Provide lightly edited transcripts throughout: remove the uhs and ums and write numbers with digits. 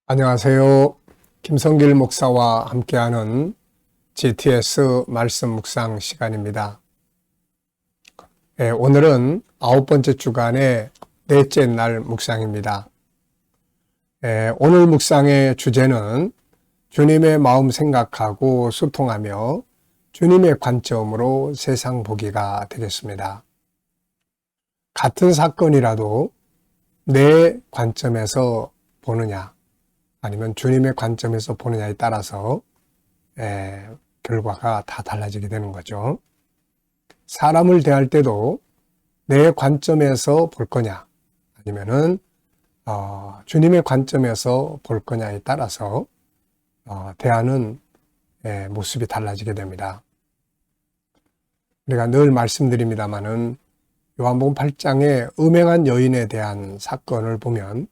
안녕하세요. 김성길 목사와 함께하는 GTS 말씀 묵상 시간입니다. 오늘은 9번째 주간의 넷째 날 묵상입니다. 오늘 묵상의 주제는 주님의 마음 생각하고 소통하며 주님의 관점으로 세상 보기가 되겠습니다. 같은 사건이라도 내 관점에서 보느냐 아니면 주님의 관점에서 보느냐에 따라서 결과가 다 달라지게 되는 거죠. 사람을 대할 때도 내 관점에서 볼 거냐 아니면은 주님의 관점에서 볼 거냐에 따라서 대하는 모습이 달라지게 됩니다. 우리가 늘 말씀드립니다마는 요한복음 8장의 음행한 여인에 대한 사건을 보면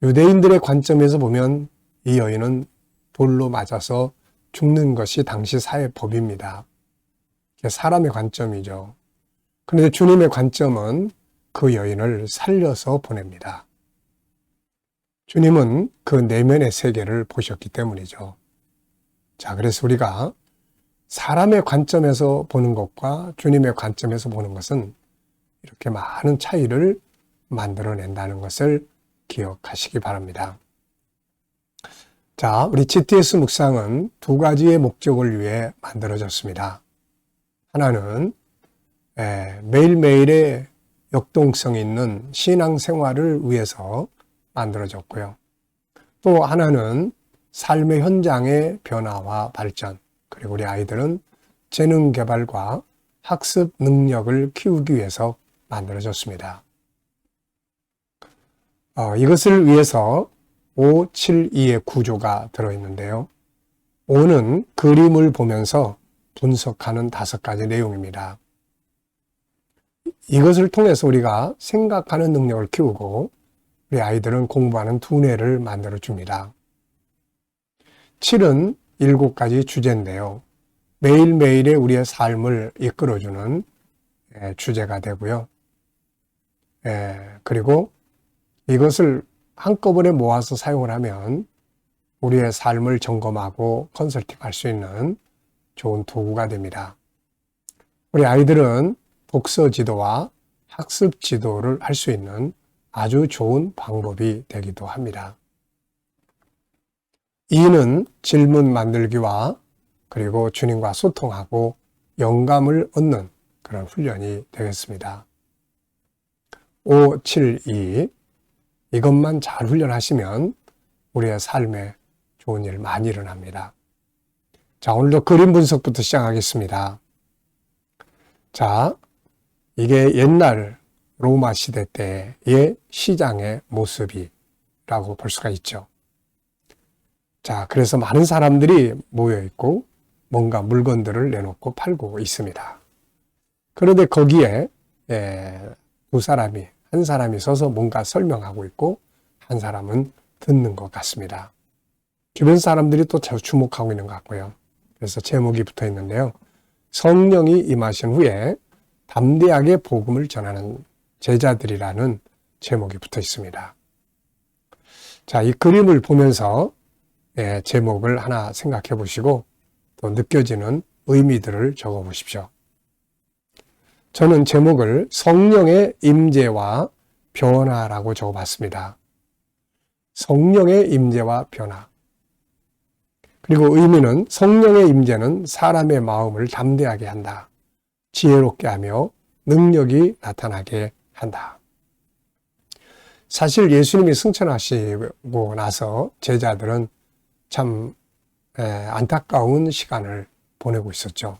유대인들의 관점에서 보면 이 여인은 돌로 맞아서 죽는 것이 당시 사회 법입니다. 사람의 관점이죠. 그런데 주님의 관점은 그 여인을 살려서 보냅니다. 주님은 그 내면의 세계를 보셨기 때문이죠. 자, 그래서 우리가 사람의 관점에서 보는 것과 주님의 관점에서 보는 것은 이렇게 많은 차이를 만들어낸다는 것을 기억하시기 바랍니다. 자, 우리 GTS 묵상은 두 가지의 목적을 위해 만들어졌습니다. 하나는 매일매일의 역동성 있는 신앙생활을 위해서 만들어졌고요. 또 하나는 삶의 현장의 변화와 발전, 그리고 우리 아이들은 재능 개발과 학습 능력을 키우기 위해서 만들어졌습니다. 이것을 위해서 572의 구조가 들어있는데요. 5는 그림을 보면서 분석하는 5가지 내용입니다. 이것을 통해서 우리가 생각하는 능력을 키우고 우리 아이들은 공부하는 두뇌를 만들어 줍니다. 7은 7가지 주제인데요. 매일매일의 우리의 삶을 이끌어주는 주제가 되고요. 그리고 이것을 한꺼번에 모아서 사용을 하면 우리의 삶을 점검하고 컨설팅할 수 있는 좋은 도구가 됩니다. 우리 아이들은 독서 지도와 학습 지도를 할 수 있는 아주 좋은 방법이 되기도 합니다. 2는 질문 만들기와 그리고 주님과 소통하고 영감을 얻는 그런 훈련이 되겠습니다. 5, 7, 2 이것만 잘 훈련하시면 우리의 삶에 좋은 일 많이 일어납니다. 자, 오늘도 그림 분석부터 시작하겠습니다. 자, 이게 옛날 로마 시대 때의 시장의 모습이라고 볼 수가 있죠. 자, 그래서 많은 사람들이 모여 있고 뭔가 물건들을 내놓고 팔고 있습니다. 그런데 거기에 한 사람이 서서 뭔가 설명하고 있고 한 사람은 듣는 것 같습니다. 주변 사람들이 또 주목하고 있는 것 같고요. 그래서 제목이 붙어 있는데요. 성령이 임하신 후에 담대하게 복음을 전하는 제자들이라는 제목이 붙어 있습니다. 자, 이 그림을 보면서 제목을 하나 생각해 보시고 또 느껴지는 의미들을 적어 보십시오. 저는 제목을 성령의 임재와 변화라고 적어봤습니다. 성령의 임재와 변화. 그리고 의미는 성령의 임재는 사람의 마음을 담대하게 한다. 지혜롭게 하며 능력이 나타나게 한다. 사실 예수님이 승천하시고 나서 제자들은 참 안타까운 시간을 보내고 있었죠.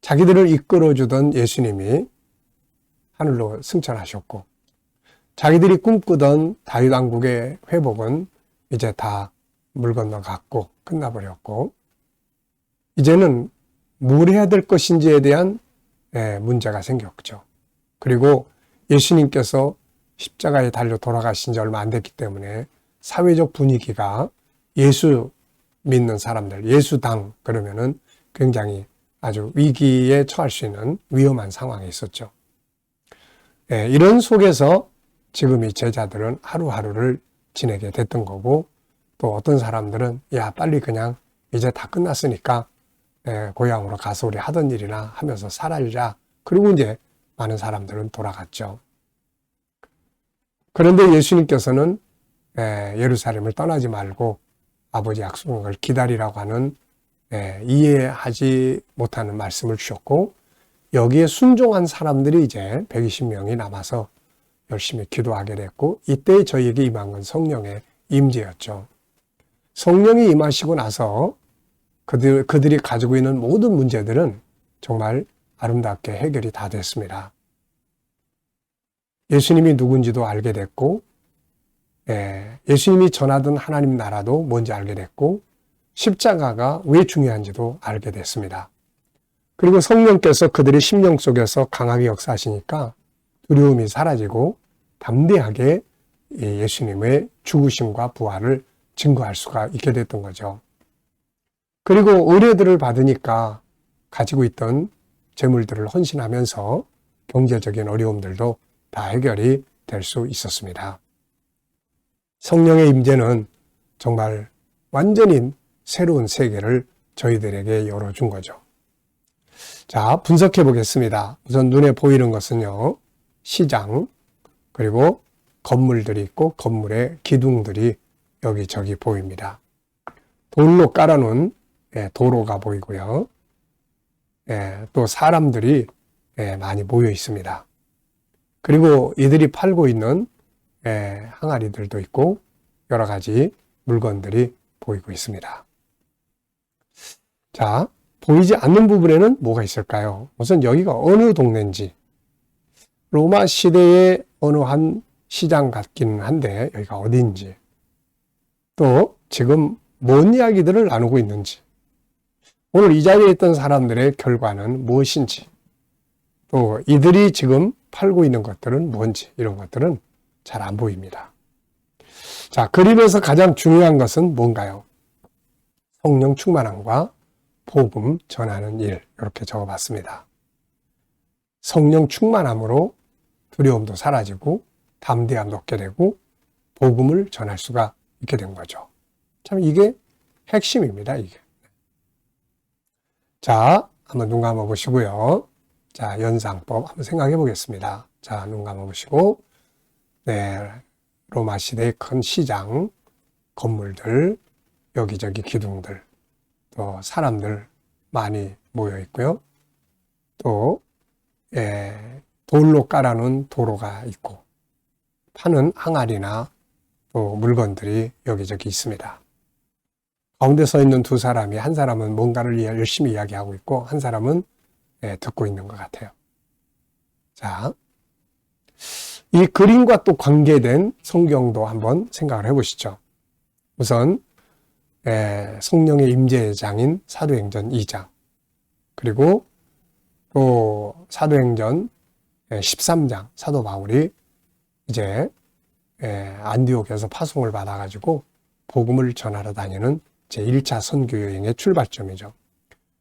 자기들을 이끌어주던 예수님이 하늘로 승천하셨고 자기들이 꿈꾸던 다윗 왕국의 회복은 이제 다 물 건너갔고 끝나버렸고 이제는 뭘 해야 될 것인지에 대한 문제가 생겼죠. 그리고 예수님께서 십자가에 달려 돌아가신 지 얼마 안 됐기 때문에 사회적 분위기가 예수 믿는 사람들, 예수당 그러면은 굉장히 아주 위기에 처할 수 있는 위험한 상황에 있었죠. 이런 속에서 지금 이 제자들은 하루하루를 지내게 됐던 거고, 또 어떤 사람들은 야 빨리 그냥 이제 다 끝났으니까 고향으로 가서 우리 하던 일이나 하면서 살자. 그리고 이제 많은 사람들은 돌아갔죠. 그런데 예수님께서는 예루살렘을 떠나지 말고 아버지 약속을 기다리라고 하는 이해하지 못하는 말씀을 주셨고, 여기에 순종한 사람들이 이제 120명이 남아서 열심히 기도하게 됐고, 이때 저희에게 임한 건 성령의 임재였죠. 성령이 임하시고 나서 그들이 가지고 있는 모든 문제들은 정말 아름답게 해결이 다 됐습니다. 예수님이 누군지도 알게 됐고, 예수님이 전하던 하나님 나라도 뭔지 알게 됐고, 십자가가 왜 중요한지도 알게 됐습니다. 그리고 성령께서 그들의 심령 속에서 강하게 역사하시니까 두려움이 사라지고 담대하게 예수님의 죽으심과 부활을 증거할 수가 있게 됐던 거죠. 그리고 의뢰들을 받으니까 가지고 있던 재물들을 헌신하면서 경제적인 어려움들도 다 해결이 될 수 있었습니다. 성령의 임재는 정말 완전히 새로운 세계를 저희들에게 열어준 거죠. 자, 분석해 보겠습니다. 우선 눈에 보이는 것은요, 시장, 그리고 건물들이 있고 건물의 기둥들이 여기저기 보입니다. 돌로 깔아놓은 도로가 보이고요. 또 사람들이 많이 모여 있습니다. 그리고 이들이 팔고 있는 항아리들도 있고 여러 가지 물건들이 보이고 있습니다. 자, 보이지 않는 부분에는 뭐가 있을까요? 우선 여기가 어느 동네인지, 로마 시대의 어느 한 시장 같기는 한데 여기가 어디인지, 또 지금 뭔 이야기들을 나누고 있는지, 오늘 이 자리에 있던 사람들의 결과는 무엇인지, 또 이들이 지금 팔고 있는 것들은 뭔지, 이런 것들은 잘 안 보입니다. 자, 그림에서 가장 중요한 것은 뭔가요? 성령 충만함과 복음 전하는 일, 이렇게 적어봤습니다. 성령 충만함으로 두려움도 사라지고 담대함도 얻게 되고 복음을 전할 수가 있게 된 거죠. 참 이게 핵심입니다, 이게. 자, 한번 눈 감아 보시고요. 자, 연상법 한번 생각해 보겠습니다. 자, 눈 감아 보시고, 로마 시대의 큰 시장, 건물들, 여기저기 기둥들, 또 사람들 많이 모여 있고요. 또 돌로 깔아놓은 도로가 있고 파는 항아리나 또 물건들이 여기저기 있습니다. 가운데 서 있는 두 사람이, 한 사람은 뭔가를 열심히 이야기하고 있고 한 사람은 듣고 있는 것 같아요. 자, 이 그림과 또 관계된 성경도 한번 생각을 해보시죠. 우선 성령의 임재장인 사도행전 2장, 그리고 또 사도행전 13장, 사도 바울이 이제 안디옥에서 파송을 받아가지고 복음을 전하러 다니는 제1차 선교 여행의 출발점이죠.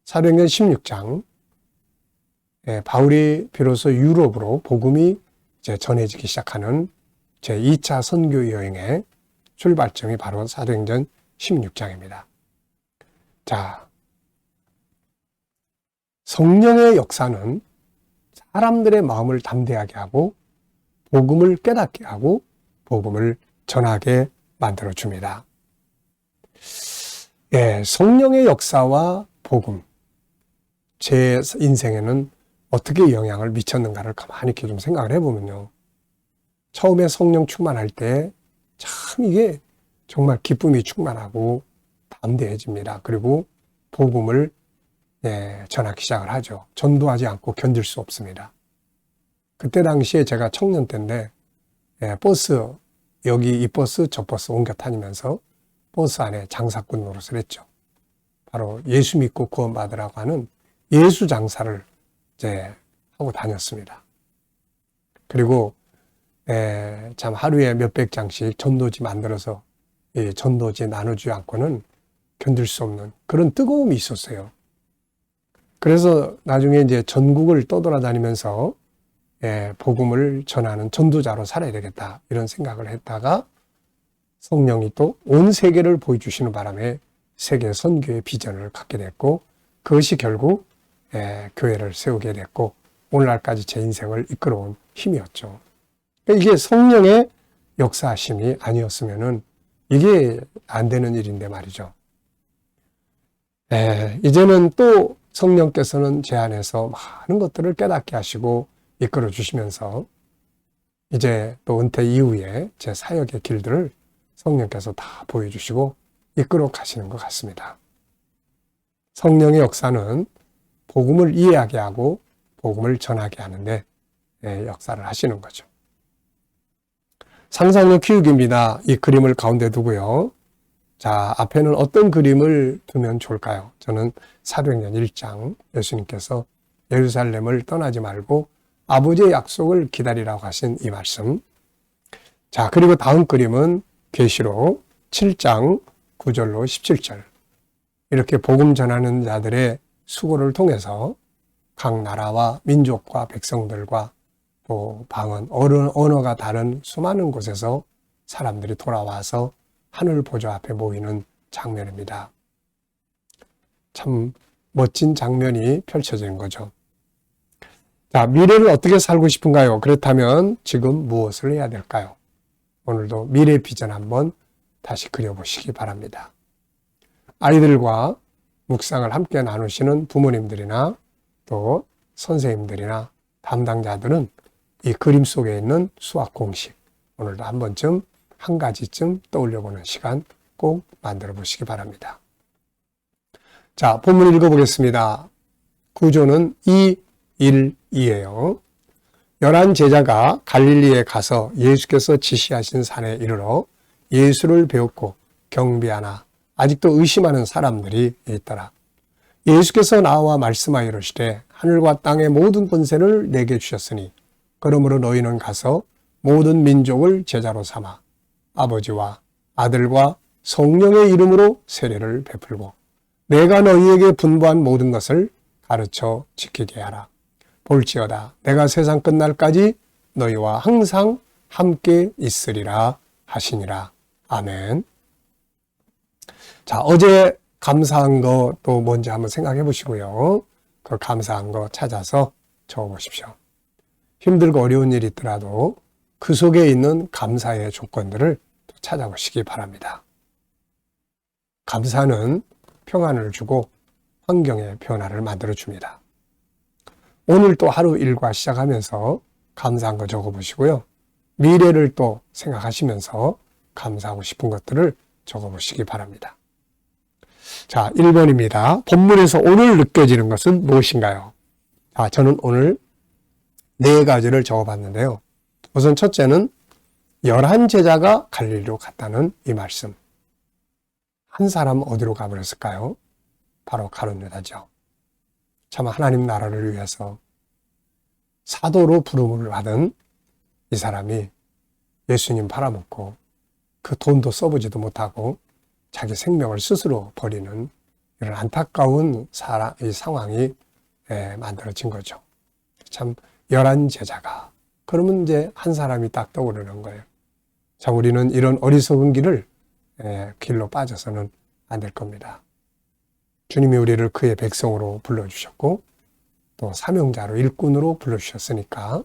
사도행전 16장, 바울이 비로소 유럽으로 복음이 이제 전해지기 시작하는 제2차 선교 여행의 출발점이 바로 사도행전 16장입니다. 자, 성령의 역사는 사람들의 마음을 담대하게 하고 복음을 깨닫게 하고 복음을 전하게 만들어 줍니다. 성령의 역사와 복음, 제 인생에는 어떻게 영향을 미쳤는가를 가만히 이렇게 좀 생각을 해보면요. 처음에 성령 충만할 때 참 이게 정말 기쁨이 충만하고 담대해집니다. 그리고 복음을 전하기 시작을 하죠. 전도하지 않고 견딜 수 없습니다. 그때 당시에 제가 청년 때인데 버스, 여기 이 버스 저 버스 옮겨 다니면서 버스 안에 장사꾼 노릇을 했죠. 바로 예수 믿고 구원받으라고 하는 예수 장사를 이제 하고 다녔습니다. 그리고 참 하루에 몇백 장씩 전도지 만들어서 이 전도지 나누지 않고는 견딜 수 없는 그런 뜨거움이 있었어요. 그래서 나중에 이제 전국을 떠돌아다니면서 복음을 전하는 전도자로 살아야 되겠다 이런 생각을 했다가 성령이 또 온 세계를 보여주시는 바람에 세계 선교의 비전을 갖게 됐고, 그것이 결국 교회를 세우게 됐고 오늘날까지 제 인생을 이끌어온 힘이었죠. 이게 성령의 역사하심이 아니었으면은 이게 안 되는 일인데 말이죠. 이제는 또 성령께서는 제 안에서 많은 것들을 깨닫게 하시고 이끌어 주시면서 이제 또 은퇴 이후에 제 사역의 길들을 성령께서 다 보여주시고 이끌어 가시는 것 같습니다. 성령의 역사는 복음을 이해하게 하고 복음을 전하게 하는데 역사를 하시는 거죠. 상상력 키우기입니다. 이 그림을 가운데 두고요. 자, 앞에는 어떤 그림을 두면 좋을까요? 저는 사도행전 1장 예수님께서 예루살렘을 떠나지 말고 아버지의 약속을 기다리라고 하신 이 말씀. 자, 그리고 다음 그림은 계시록 7장 9절로 17절. 이렇게 복음 전하는 자들의 수고를 통해서 각 나라와 민족과 백성들과 또 방언, 언어가 다른 수많은 곳에서 사람들이 돌아와서 하늘 보좌 앞에 모이는 장면입니다. 참 멋진 장면이 펼쳐지는 거죠. 자, 미래를 어떻게 살고 싶은가요? 그렇다면 지금 무엇을 해야 될까요? 오늘도 미래 비전 한번 다시 그려보시기 바랍니다. 아이들과 묵상을 함께 나누시는 부모님들이나 또 선생님들이나 담당자들은 이 그림 속에 있는 수학 공식, 오늘도 한 번쯤 한 가지쯤 떠올려보는 시간 꼭 만들어 보시기 바랍니다. 자, 본문 읽어보겠습니다. 구조는 2, 1, 2예요. 11 제자가 갈릴리에 가서 예수께서 지시하신 산에 이르러 예수를 배웠고 경배하나 아직도 의심하는 사람들이 있더라. 예수께서 나와 말씀하여 이르시되 하늘과 땅의 모든 권세를 내게 주셨으니 그러므로 너희는 가서 모든 민족을 제자로 삼아 아버지와 아들과 성령의 이름으로 세례를 베풀고 내가 너희에게 분부한 모든 것을 가르쳐 지키게 하라. 볼지어다 내가 세상 끝날까지 너희와 항상 함께 있으리라 하시니라. 아멘. 자, 어제 감사한 거 또 뭔지 한번 생각해 보시고요. 그 감사한 거 찾아서 적어 보십시오. 힘들고 어려운 일이 있더라도 그 속에 있는 감사의 조건들을 찾아보시기 바랍니다. 감사는 평안을 주고 환경의 변화를 만들어 줍니다. 오늘 또 하루 일과 시작하면서 감사한 거 적어 보시고요. 미래를 또 생각하시면서 감사하고 싶은 것들을 적어 보시기 바랍니다. 자, 1번입니다. 본문에서 오늘 느껴지는 것은 무엇인가요? 자, 저는 오늘 4가지를 적어봤는데요. 우선 첫째는 11 제자가 갈릴리로 갔다는 이 말씀. 한 사람 어디로 가버렸을까요? 바로 가룟 유다죠. 참 하나님 나라를 위해서 사도로 부름을 받은 이 사람이 예수님 팔아먹고 그 돈도 써보지도 못하고 자기 생명을 스스로 버리는 이런 안타까운 이 상황이 만들어진 거죠. 참 11 제자가 그러면 이제 한 사람이 딱 떠오르는 거예요. 자, 우리는 이런 어리석은 길로 빠져서는 안 될 겁니다. 주님이 우리를 그의 백성으로 불러주셨고 또 사명자로 일꾼으로 불러주셨으니까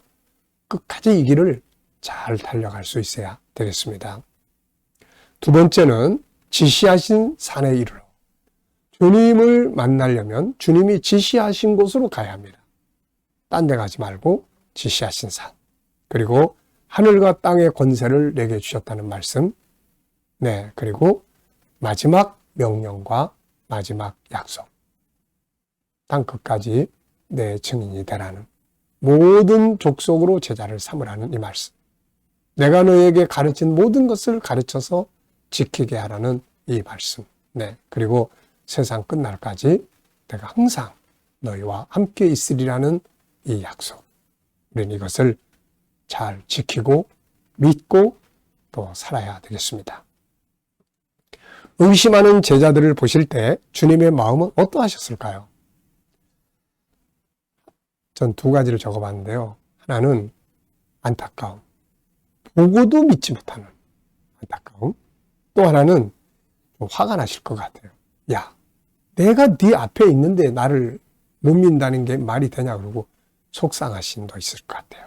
끝까지 이 길을 잘 달려갈 수 있어야 되겠습니다. 두 번째는 지시하신 산에 이르러. 주님을 만나려면 주님이 지시하신 곳으로 가야 합니다. 딴 데 가지 말고 지시하신 산. 그리고 하늘과 땅의 권세를 내게 주셨다는 말씀. 네, 그리고 마지막 명령과 마지막 약속. 땅 끝까지 내 증인이 되라는 모든 족속으로 제자를 삼으라는 이 말씀. 내가 너에게 가르친 모든 것을 가르쳐서 지키게 하라는 이 말씀. 네, 그리고 세상 끝날까지 내가 항상 너희와 함께 있으리라는 이 약속. 우리는 이것을 잘 지키고 믿고 또 살아야 되겠습니다. 의심하는 제자들을 보실 때 주님의 마음은 어떠하셨을까요? 전 2가지를 적어봤는데요. 하나는 안타까움. 보고도 믿지 못하는 안타까움. 또 하나는 좀 화가 나실 것 같아요. 야, 내가 네 앞에 있는데 나를 못 믿는다는 게 말이 되냐 그러고 속상하신 분도 있을 것 같아요.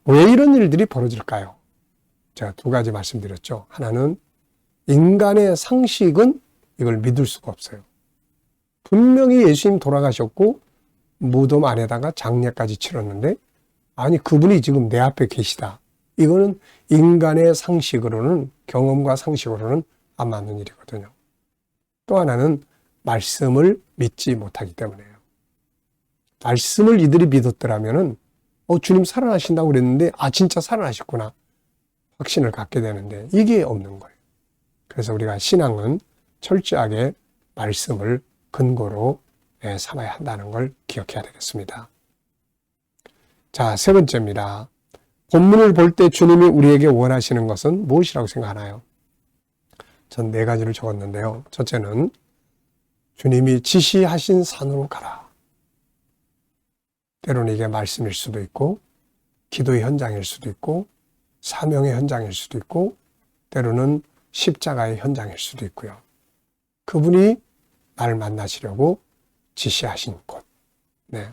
왜 이런 일들이 벌어질까요? 제가 두 가지 말씀드렸죠. 하나는 인간의 상식은 이걸 믿을 수가 없어요. 분명히 예수님 돌아가셨고 무덤 안에다가 장례까지 치렀는데 아니 그분이 지금 내 앞에 계시다. 이거는 인간의 상식으로는 경험과 상식으로는 안 맞는 일이거든요. 또 하나는 말씀을 믿지 못하기 때문에요. 말씀을 이들이 믿었더라면은 주님 살아나신다고 그랬는데 진짜 살아나셨구나 확신을 갖게 되는데 이게 없는 거예요. 그래서 우리가 신앙은 철저하게 말씀을 근거로 삼아야 한다는 걸 기억해야 되겠습니다. 자, 세 번째입니다. 본문을 볼 때 주님이 우리에게 원하시는 것은 무엇이라고 생각하나요? 전 네 가지를 적었는데요. 첫째는 주님이 지시하신 산으로 가라. 때로는 이게 말씀일 수도 있고 기도의 현장일 수도 있고 사명의 현장일 수도 있고 때로는 십자가의 현장일 수도 있고요. 그분이 나를 만나시려고 지시하신 곳. 네.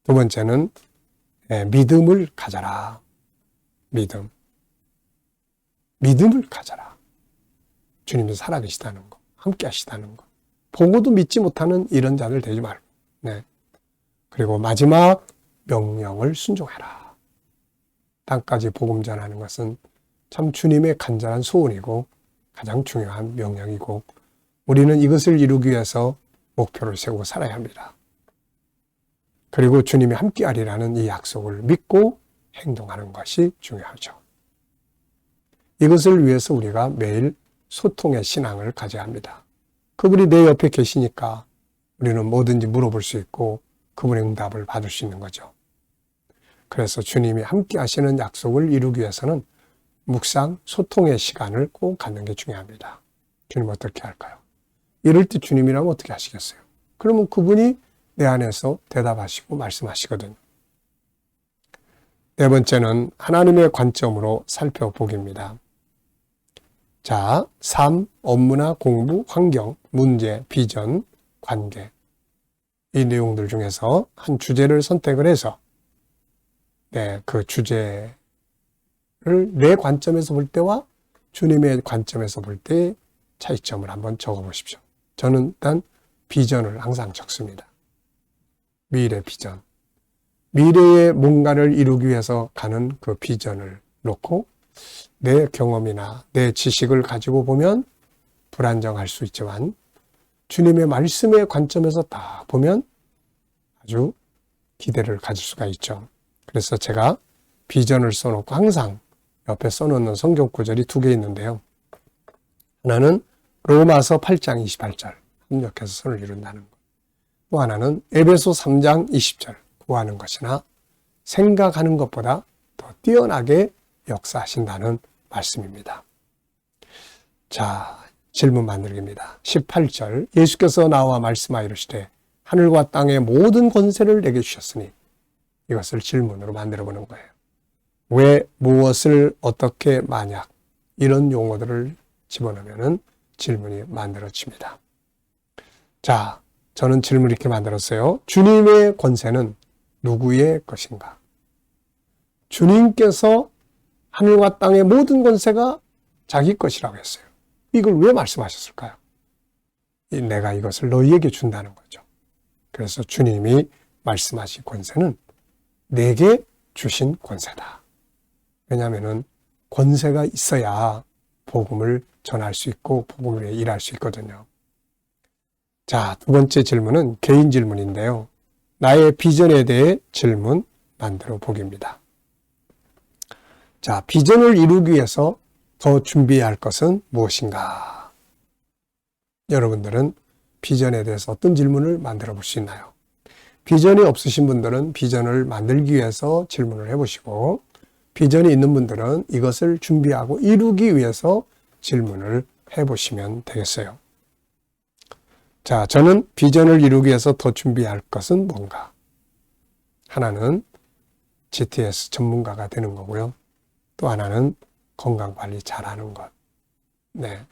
두 번째는 믿음을 가져라. 믿음을 가져라. 주님이 살아계시다는 거, 함께 하시다는 거. 보고도 믿지 못하는 이런 자들 되지 말고. 네. 그리고 마지막 명령을 순종해라. 땅까지 복음 전하는 것은 참 주님의 간절한 소원이고 가장 중요한 명령이고 우리는 이것을 이루기 위해서 목표를 세우고 살아야 합니다. 그리고 주님이 함께하리라는 이 약속을 믿고 행동하는 것이 중요하죠. 이것을 위해서 우리가 매일 소통의 신앙을 가져야 합니다. 그분이 내 옆에 계시니까 우리는 뭐든지 물어볼 수 있고 그분의 응답을 받을 수 있는 거죠. 그래서 주님이 함께 하시는 약속을 이루기 위해서는 묵상, 소통의 시간을 꼭 갖는 게 중요합니다. 주님 어떻게 할까요? 이럴 때 주님이라면 어떻게 하시겠어요? 그러면 그분이 내 안에서 대답하시고 말씀하시거든요. 네 번째는 하나님의 관점으로 살펴보기입니다. 자, 삶, 업무나 공부, 환경, 문제, 비전, 관계. 이 내용들 중에서 한 주제를 선택을 해서 그 주제를 내 관점에서 볼 때와 주님의 관점에서 볼 때의 차이점을 한번 적어보십시오. 저는 일단 비전을 항상 적습니다. 미래 비전. 미래의 뭔가를 이루기 위해서 가는 그 비전을 놓고 내 경험이나 내 지식을 가지고 보면 불안정할 수 있지만 주님의 말씀의 관점에서 다 보면 아주 기대를 가질 수가 있죠. 그래서 제가 비전을 써놓고 항상 옆에 써놓는 성경 구절이 두 개 있는데요. 하나는 로마서 8장 28절 합력해서 선을 이룬다는 것. 또 하나는 에베소 3장 20절 구하는 것이나 생각하는 것보다 더 뛰어나게 역사하신다는 말씀입니다. 자, 질문 만들기입니다. 18절 예수께서 나와 말씀하여 이르시되 하늘과 땅의 모든 권세를 내게 주셨으니 이것을 질문으로 만들어 보는 거예요. 왜, 무엇을, 어떻게, 만약 이런 용어들을 집어넣으면 질문이 만들어집니다. 자, 저는 질문을 이렇게 만들었어요. 주님의 권세는 누구의 것인가? 주님께서 하늘과 땅의 모든 권세가 자기 것이라고 했어요. 이걸 왜 말씀하셨을까요? 내가 이것을 너희에게 준다는 거죠. 그래서 주님이 말씀하신 권세는 내게 주신 권세다. 왜냐하면 권세가 있어야 복음을 전할 수 있고 복음을 위해 일할 수 있거든요. 자, 두 번째 질문은 개인 질문인데요. 나의 비전에 대해 질문 만들어 보기입니다. 자, 비전을 이루기 위해서 더 준비해야 할 것은 무엇인가? 여러분들은 비전에 대해서 어떤 질문을 만들어 볼 수 있나요? 비전이 없으신 분들은 비전을 만들기 위해서 질문을 해보시고 비전이 있는 분들은 이것을 준비하고 이루기 위해서 질문을 해보시면 되겠어요. 자, 저는 비전을 이루기 위해서 더 준비해야 할 것은 뭔가? 하나는 GTS 전문가가 되는 거고요. 또 하나는 건강관리 잘하는 것. 네.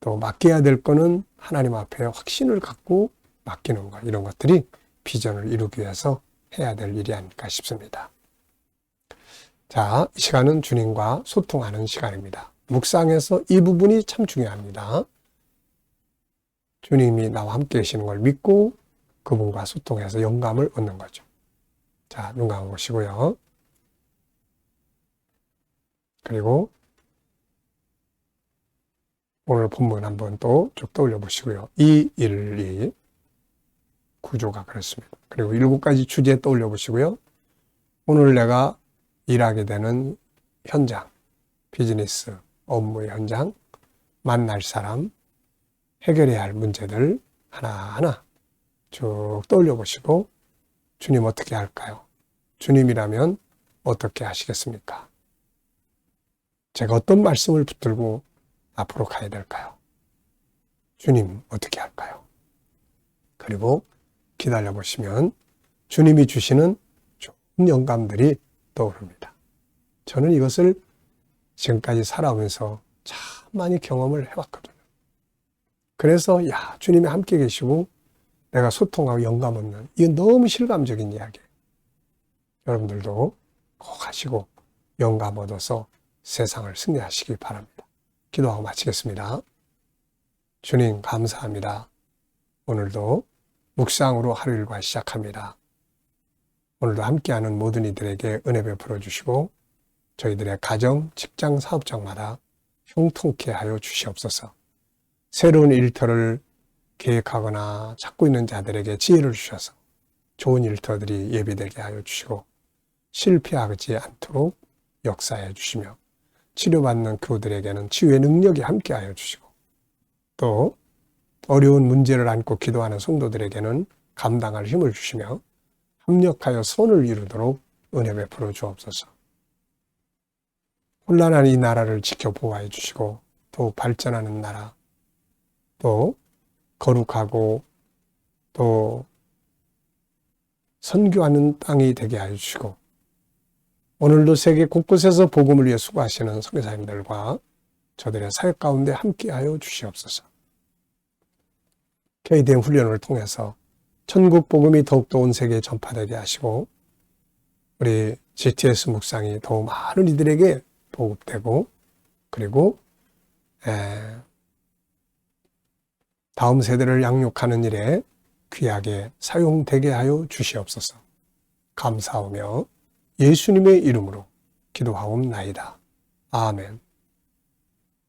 또 맡겨야 될 거는 하나님 앞에 확신을 갖고 맡기는 것. 이런 것들이 비전을 이루기 위해서 해야 될 일이 아닐까 싶습니다. 자, 이 시간은 주님과 소통하는 시간입니다. 묵상에서 이 부분이 참 중요합니다. 주님이 나와 함께 계시는 걸 믿고 그분과 소통해서 영감을 얻는 거죠. 자, 눈 감아보시고요. 그리고 오늘 본문 한번 또 쭉 떠올려 보시고요. 212 구조가 그렇습니다. 그리고 7가지 주제 떠올려 보시고요. 오늘 내가 일하게 되는 현장, 비즈니스, 업무의 현장, 만날 사람, 해결해야 할 문제들 하나하나 쭉 떠올려 보시고 주님 어떻게 할까요? 주님이라면 어떻게 하시겠습니까? 제가 어떤 말씀을 붙들고 앞으로 가야 될까요? 주님 어떻게 할까요? 그리고 기다려 보시면 주님이 주시는 좋은 영감들이 떠오릅니다. 저는 이것을 지금까지 살아오면서 참 많이 경험을 해왔거든요. 그래서 주님이 함께 계시고 내가 소통하고 영감 얻는, 이건 너무 실감적인 이야기예요. 여러분들도 꼭 하시고 영감 얻어서 세상을 승리하시기 바랍니다. 기도하고 마치겠습니다. 주님 감사합니다. 오늘도 묵상으로 하루 일과 시작합니다. 오늘도 함께하는 모든 이들에게 은혜 베풀어 주시고 저희들의 가정, 직장, 사업장마다 형통케 하여 주시옵소서. 새로운 일터를 계획하거나 찾고 있는 자들에게 지혜를 주셔서 좋은 일터들이 예비되게 하여 주시고 실패하지 않도록 역사해 주시며 치료받는 그들에게는 치유의 능력이 함께하여 주시고 또 어려운 문제를 안고 기도하는 성도들에게는 감당할 힘을 주시며 합력하여 선을 이루도록 은혜 베풀어 주옵소서. 혼란한 이 나라를 지켜 보호해 주시고 더욱 발전하는 나라, 또 거룩하고 또 선교하는 땅이 되게 하여 주시고 오늘도 세계 곳곳에서 복음을 위해 수고하시는 선교사님들과 저들의 사역 가운데 함께하여 주시옵소서. KDM 훈련을 통해서 천국 복음이 더욱더 온 세계에 전파되게 하시고 우리 GTS 묵상이 더욱 많은 이들에게 보급되고 그리고 다음 세대를 양육하는 일에 귀하게 사용되게 하여 주시옵소서. 감사하며 예수님의 이름으로 기도하옵나이다. 아멘.